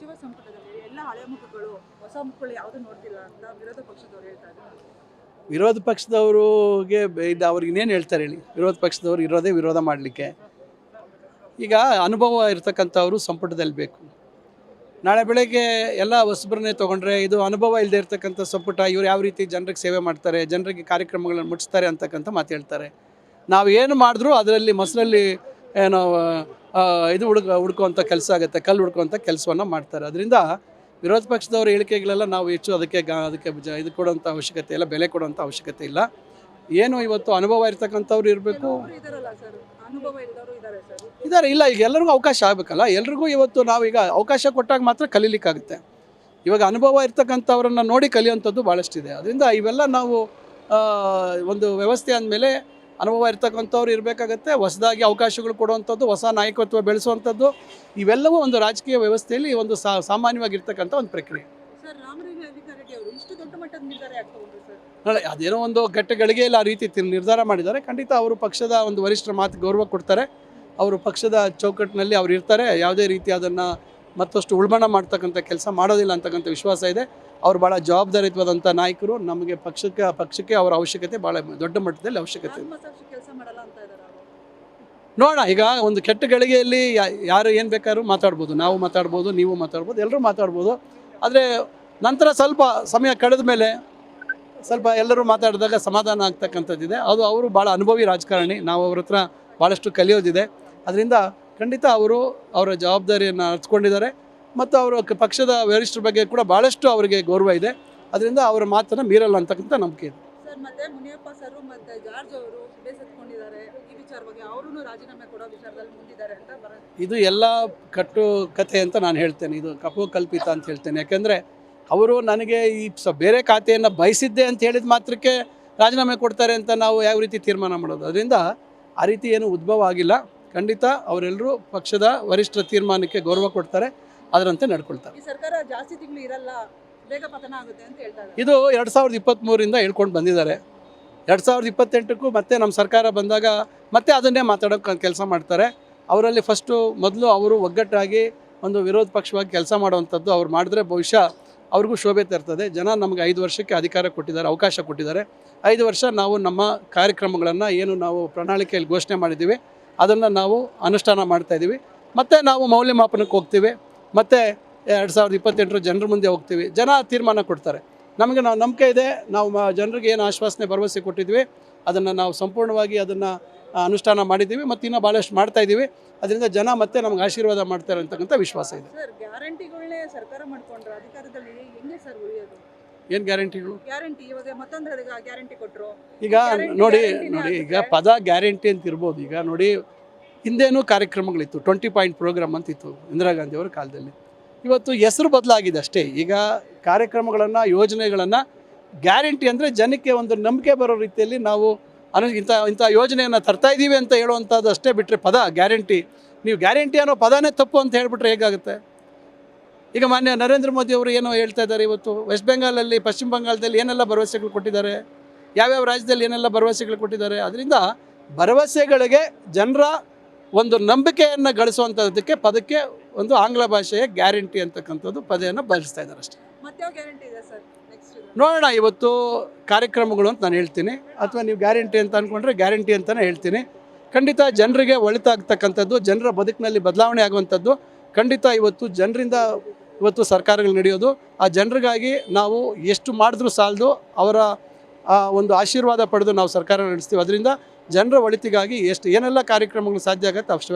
ಸಚಿವ ಸಂಪುಟದಲ್ಲಿ ಎಲ್ಲ ಹಳೆ ಮುಖಗಳು ಹೊಸ ಮುಖಗಳು ಯಾವುದು ನೋಡ್ತಿಲ್ಲ ಅಂತ ವಿರೋಧ ಪಕ್ಷದವರು ಹೇಳ್ತಾ ಇದ್ದಾರೆ. ವಿರೋಧ ಪಕ್ಷದವ್ರಿಗೆ ಇದು ಅವ್ರಿಗೆ ಇನ್ನೇನು ಹೇಳ್ತಾರೆ ಹೇಳಿ. ವಿರೋಧ ಪಕ್ಷದವ್ರು ಇರೋದೇ ವಿರೋಧ ಮಾಡಲಿಕ್ಕೆ. ಈಗ ಅನುಭವ ಇರ್ತಕ್ಕಂಥವ್ರು ಸಂಪುಟದಲ್ಲಿ ಬೇಕು. ನಾಳೆ ಬೆಳಗ್ಗೆ ಎಲ್ಲ ಹೊಸಬ್ರನ್ನೇ ತೊಗೊಂಡ್ರೆ ಇದು ಅನುಭವ ಇಲ್ಲದೆ ಇರ್ತಕ್ಕಂಥ ಸಂಪುಟ, ಇವ್ರು ಯಾವ ರೀತಿ ಜನರಿಗೆ ಸೇವೆ ಮಾಡ್ತಾರೆ, ಜನರಿಗೆ ಕಾರ್ಯಕ್ರಮಗಳನ್ನು ಮುಟ್ಟಿಸ್ತಾರೆ ಅಂತಕ್ಕಂಥ ಮಾತು ಹೇಳ್ತಾರೆ. ನಾವು ಏನು ಮಾಡಿದ್ರೂ ಅದರಲ್ಲಿ ಮೊಸರಲ್ಲಿ ಏನೋ ಇದು ಹುಡ್ಕೋವಂಥ ಕೆಲಸ ಆಗುತ್ತೆ, ಕಲ್ಲು ಹುಡ್ಕೋವಂಥ ಕೆಲಸವನ್ನು ಮಾಡ್ತಾರೆ. ಅದರಿಂದ ವಿರೋಧ ಪಕ್ಷದವ್ರ ಹೇಳಿಕೆಗಳೆಲ್ಲ ನಾವು ಹೆಚ್ಚು ಅದಕ್ಕೆ ಇದು ಕೊಡೋಂಥ ಅವಶ್ಯಕತೆ ಇಲ್ಲ, ಬೆಲೆ ಕೊಡೋಂಥ ಅವಶ್ಯಕತೆ ಇಲ್ಲ. ಏನು ಇವತ್ತು ಅನುಭವ ಇರ್ತಕ್ಕಂಥವ್ರು ಇರಬೇಕು, ಇದ್ದಾರೆ. ಇಲ್ಲ, ಈಗ ಎಲ್ಲರಿಗೂ ಅವಕಾಶ ಆಗಬೇಕಲ್ಲ. ಎಲ್ರಿಗೂ ಇವತ್ತು ನಾವೀಗ ಅವಕಾಶ ಕೊಟ್ಟಾಗ ಮಾತ್ರ ಕಲೀಲಿಕ್ಕಾಗುತ್ತೆ. ಇವಾಗ ಅನುಭವ ಇರ್ತಕ್ಕಂಥವ್ರನ್ನ ನೋಡಿ ಕಲಿಯುವಂಥದ್ದು ಭಾಳಷ್ಟಿದೆ. ಅದರಿಂದ ಇವೆಲ್ಲ ನಾವು ಒಂದು ವ್ಯವಸ್ಥೆ ಅಂದಮೇಲೆ ಅನುಭವ ಇರ್ತಕ್ಕಂಥವ್ರು ಇರಬೇಕಾಗತ್ತೆ. ಹೊಸದಾಗಿ ಅವಕಾಶಗಳು ಕೊಡುವಂಥದ್ದು, ಹೊಸ ನಾಯಕತ್ವ ಬೆಳೆಸುವಂಥದ್ದು, ಇವೆಲ್ಲವೂ ಒಂದು ರಾಜಕೀಯ ವ್ಯವಸ್ಥೆಯಲ್ಲಿ ಒಂದು ಸಾಮಾನ್ಯವಾಗಿರ್ತಕ್ಕಂಥ ಒಂದು ಪ್ರಕ್ರಿಯೆ. ನಾಳೆ ಅದೇನೋ ಒಂದು ಘಟ್ಟಗಳಿಗೆಯಲ್ಲಿ ಆ ರೀತಿ ನಿರ್ಧಾರ ಮಾಡಿದ್ದಾರೆ. ಖಂಡಿತ ಅವರು ಪಕ್ಷದ ಒಂದು ವರಿಷ್ಠರ ಮಾತು ಗೌರವ ಕೊಡ್ತಾರೆ. ಅವರು ಪಕ್ಷದ ಚೌಕಟ್ಟಿನಲ್ಲಿ ಅವ್ರು ಇರ್ತಾರೆ. ಯಾವುದೇ ರೀತಿ ಅದನ್ನು ಮತ್ತಷ್ಟು ಉಳ್ಬಣ ಮಾಡ್ತಕ್ಕಂಥ ಕೆಲಸ ಮಾಡೋದಿಲ್ಲ ಅಂತಕ್ಕಂಥ ವಿಶ್ವಾಸ ಇದೆ. ಅವ್ರು ಭಾಳ ಜವಾಬ್ದಾರಿತ್ವದಂಥ ನಾಯಕರು. ನಮಗೆ ಪಕ್ಷಕ್ಕೆ ಅವರ ಅವಶ್ಯಕತೆ ಭಾಳ ದೊಡ್ಡ ಮಟ್ಟದಲ್ಲಿ ಅವಶ್ಯಕತೆ ಇದೆ. ನೋಡೋಣ, ಈಗ ಒಂದು ಕೆಟ್ಟ ಗಳಿಗೆಯಲ್ಲಿ ಯಾರು ಏನು ಬೇಕಾದ್ರೂ ಮಾತಾಡ್ಬೋದು. ನಾವು ಮಾತಾಡ್ಬೋದು, ನೀವು ಮಾತಾಡ್ಬೋದು, ಎಲ್ಲರೂ ಮಾತಾಡ್ಬೋದು. ಆದರೆ ನಂತರ ಸ್ವಲ್ಪ ಸಮಯ ಕಳೆದ ಮೇಲೆ ಸ್ವಲ್ಪ ಎಲ್ಲರೂ ಮಾತಾಡಿದಾಗ ಸಮಾಧಾನ ಆಗ್ತಕ್ಕಂಥದ್ದಿದೆ. ಅದು ಅವರು ಭಾಳ ಅನುಭವಿ ರಾಜಕಾರಣಿ. ನಾವು ಅವ್ರ ಹತ್ರ ಭಾಳಷ್ಟು ಕಲಿಯೋದಿದೆ. ಅದರಿಂದ ಖಂಡಿತ ಅವರು ಅವರ ಜವಾಬ್ದಾರಿಯನ್ನು ಅರ್ಥಕೊಂಡಿದ್ದಾರೆ ಮತ್ತು ಅವರು ಪಕ್ಷದ ವರಿಷ್ಠರ ಬಗ್ಗೆ ಕೂಡ ಭಾಳಷ್ಟು ಅವರಿಗೆ ಗೌರವ ಇದೆ. ಅದರಿಂದ ಅವರ ಮಾತನ್ನು ಮೀರಲ್ಲ ಅಂತಕ್ಕಂಥ ನಂಬಿಕೆ ಇದೆ. ಸರ್, ಮತ್ತೆ ಮುನಿಯಪ್ಪ ಸರ್ ಮತ್ತು ಜಾರ್ಜ್ ಅವರು ಬೇಸತ್ಕೊಂಡಿದ್ದಾರೆ ಈ ವಿಚಾರವಾಗಿ, ಅವರು ರಾಜೀನಾಮೆ ಕೊಡೋ ವಿಚಾರದಲ್ಲಿ ಮುಂದಿದ್ದಾರೆ ಅಂತ ಇದು ಎಲ್ಲ ಕಟ್ಟು ಕಥೆ ಅಂತ ನಾನು ಹೇಳ್ತೇನೆ. ಇದು ಕಪೋಕಲ್ಪಿತ ಅಂತ ಹೇಳ್ತೇನೆ. ಯಾಕೆಂದರೆ ಅವರು ನನಗೆ ಈ ಬೇರೆ ಖಾತೆಯನ್ನು ಬಯಸಿದ್ದೆ ಅಂತ ಹೇಳಿದ ಮಾತ್ರಕ್ಕೆ ರಾಜೀನಾಮೆ ಕೊಡ್ತಾರೆ ಅಂತ ನಾವು ಯಾವ ರೀತಿ ತೀರ್ಮಾನ ಮಾಡೋದು? ಅದರಿಂದ ಆ ರೀತಿ ಏನು ಉದ್ಭವ ಆಗಿಲ್ಲ. ಖಂಡಿತ ಅವರೆಲ್ಲರೂ ಪಕ್ಷದ ವರಿಷ್ಠರ ತೀರ್ಮಾನಕ್ಕೆ ಗೌರವ ಕೊಡ್ತಾರೆ, ಅದರಂತೆ ನಡ್ಕೊಳ್ತಾರೆ. ಈ ಸರ್ಕಾರ ಜಾಸ್ತಿ ತಿಂಗಳು ಇರಲ್ಲ, ಬೇಗ ಪತನ ಆಗುತ್ತೆ ಅಂತ ಹೇಳ್ತಾರೆ. ಇದು 2023ರಿಂದ ಹೇಳ್ಕೊಂಡು ಬಂದಿದ್ದಾರೆ. 2028ಕ್ಕೂ ಮತ್ತೆ ನಮ್ಮ ಸರ್ಕಾರ ಬಂದಾಗ ಮತ್ತೆ ಅದನ್ನೇ ಮಾತಾಡೋಕ್ಕೆ ಕೆಲಸ ಮಾಡ್ತಾರೆ. ಅವರಲ್ಲಿ ಮೊದಲು ಅವರು ಒಗ್ಗಟ್ಟಾಗಿ ಒಂದು ವಿರೋಧ ಪಕ್ಷವಾಗಿ ಕೆಲಸ ಮಾಡುವಂಥದ್ದು ಅವ್ರು ಮಾಡಿದ್ರೆ ಬಹುಶಃ ಅವ್ರಿಗೂ ಶೋಭೆ ತರ್ತದೆ. ಜನ ನಮಗೆ 5 ವರ್ಷಕ್ಕೆ ಅಧಿಕಾರ ಕೊಟ್ಟಿದ್ದಾರೆ, ಅವಕಾಶ ಕೊಟ್ಟಿದ್ದಾರೆ. 5 ವರ್ಷ ನಾವು ನಮ್ಮ ಕಾರ್ಯಕ್ರಮಗಳನ್ನು ಏನು ನಾವು ಪ್ರಣಾಳಿಕೆಯಲ್ಲಿ ಘೋಷಣೆ ಮಾಡಿದ್ದೀವಿ ಅದನ್ನು ನಾವು ಅನುಷ್ಠಾನ ಮಾಡ್ತಾಯಿದ್ದೀವಿ. ಮತ್ತು ನಾವು ಮೌಲ್ಯಮಾಪನಕ್ಕೆ ಹೋಗ್ತೀವಿ. ಮತ್ತು 2028 ಜನರ ಮುಂದೆ ಹೋಗ್ತೀವಿ. ಜನ ತೀರ್ಮಾನ ಕೊಡ್ತಾರೆ. ನಮಗೆ ನಂಬಿಕೆ ಇದೆ. ನಾವು ಜನರಿಗೆ ಏನು ಆಶ್ವಾಸನೆ ಭರವಸೆ ಕೊಟ್ಟಿದ್ವಿ ಅದನ್ನು ನಾವು ಸಂಪೂರ್ಣವಾಗಿ ಅದನ್ನು ಅನುಷ್ಠಾನ ಮಾಡಿದ್ದೀವಿ ಮತ್ತು ಇನ್ನೂ ಭಾಳಷ್ಟು ಮಾಡ್ತಾಯಿದ್ದೀವಿ. ಅದರಿಂದ ಜನ ಮತ್ತೆ ನಮ್ಗೆ ಆಶೀರ್ವಾದ ಮಾಡ್ತಾರೆ ಅಂತಕ್ಕಂಥ ವಿಶ್ವಾಸ ಇದೆ. ಸರ್, ಗ್ಯಾರಂಟಿಗಳನ್ನೇ ಸರ್ಕಾರ ಮಾಡ್ಕೊಂಡ್ರೆ ಅಧಿಕಾರದಲ್ಲಿ ಹೆಂಗೆ ಸರ್ ಉಳಿಯೋದು? ಏನು ಗ್ಯಾರಂಟಿಗಳು? ಗ್ಯಾರಂಟಿ ಇವಾಗ ಮತ್ತೊಂದು ಗ್ಯಾರಂಟಿ ಕೊಟ್ಟರು. ಈಗ ನೋಡಿ ಈಗ ಪದ ಗ್ಯಾರಂಟಿ ಅಂತ ಇರ್ಬೋದು. ಈಗ ನೋಡಿ, ಹಿಂದೇನೂ ಕಾರ್ಯಕ್ರಮಗಳಿತ್ತು. 20 ಪಾಯಿಂಟ್ ಪ್ರೋಗ್ರಾಮ್ ಅಂತಿತ್ತು ಇಂದಿರಾ ಗಾಂಧಿಯವರ ಕಾಲದಲ್ಲಿ. ಇವತ್ತು ಹೆಸರು ಬದಲಾಗಿದೆ ಅಷ್ಟೇ. ಈಗ ಕಾರ್ಯಕ್ರಮಗಳನ್ನು, ಯೋಜನೆಗಳನ್ನು ಗ್ಯಾರಂಟಿ ಅಂದರೆ ಜನಕ್ಕೆ ಒಂದು ನಂಬಿಕೆ ಬರೋ ರೀತಿಯಲ್ಲಿ ನಾವು ಇಂಥ ಯೋಜನೆಯನ್ನು ತರ್ತಾಯಿದ್ದೀವಿ ಅಂತ ಹೇಳುವಂಥದ್ದು ಅಷ್ಟೇ ಬಿಟ್ಟರೆ ಪದ ಗ್ಯಾರಂಟಿ, ನೀವು ಗ್ಯಾರಂಟಿ ಅನ್ನೋ ಪದನೇ ತಪ್ಪು ಅಂತ ಹೇಳಿಬಿಟ್ರೆ ಹೇಗಾಗುತ್ತೆ? ಈಗ ಮಾನ್ಯ ನರೇಂದ್ರ ಮೋದಿ ಅವರು ಏನೋ ಹೇಳ್ತಾ ಇದ್ದಾರೆ. ಇವತ್ತು ವೆಸ್ಟ್ ಬೆಂಗಾಲಲ್ಲಿ, ಪಶ್ಚಿಮ ಬಂಗಾಳದಲ್ಲಿ ಏನೆಲ್ಲ ಭರವಸೆಗಳು ಕೊಟ್ಟಿದ್ದಾರೆ, ಯಾವ್ಯಾವ ರಾಜ್ಯದಲ್ಲಿ ಏನೆಲ್ಲ ಭರವಸೆಗಳು ಕೊಟ್ಟಿದ್ದಾರೆ. ಅದರಿಂದ ಭರವಸೆಗಳಿಗೆ ಜನರ ಒಂದು ನಂಬಿಕೆಯನ್ನು ಗಳಿಸುವಂಥದ್ದಕ್ಕೆ ಪದಕ್ಕೆ ಒಂದು ಆಂಗ್ಲ ಭಾಷೆಯ ಗ್ಯಾರಂಟಿ ಅಂತಕ್ಕಂಥದ್ದು ಪದವನ್ನು ಬಳಸ್ತಾ ಇದ್ದಾರೆ ಅಷ್ಟೇ. ನೋಡೋಣ, ಇವತ್ತು ಕಾರ್ಯಕ್ರಮಗಳು ಅಂತ ನಾನು ಹೇಳ್ತೀನಿ, ಅಥವಾ ನೀವು ಗ್ಯಾರಂಟಿ ಅಂತ ಅಂದ್ಕೊಂಡ್ರೆ ಗ್ಯಾರಂಟಿ ಅಂತಲೇ ಹೇಳ್ತೀನಿ. ಖಂಡಿತ ಜನರಿಗೆ ಒಳಿತಾಗ್ತಕ್ಕಂಥದ್ದು, ಜನರ ಬದುಕಿನಲ್ಲಿ ಬದಲಾವಣೆ ಆಗುವಂಥದ್ದು ಖಂಡಿತ ಇವತ್ತು ಸರ್ಕಾರಗಳು ನಡೆಯೋದು. ಆ ಜನರಿಗಾಗಿ ನಾವು ಎಷ್ಟು ಮಾಡಿದ್ರೂ ಸಾಲದು. ಅವರ ಒಂದು ಆಶೀರ್ವಾದ ಪಡೆದು ನಾವು ಸರ್ಕಾರ ನಡೆಸ್ತೀವಿ. ಅದರಿಂದ ಜನರ ಒಳಿತಿಗಾಗಿ ಏನೆಲ್ಲ ಕಾರ್ಯಕ್ರಮಗಳು ಸಾಧ್ಯ ಆಗುತ್ತೆ ಅಷ್ಟೆಲ್ಲ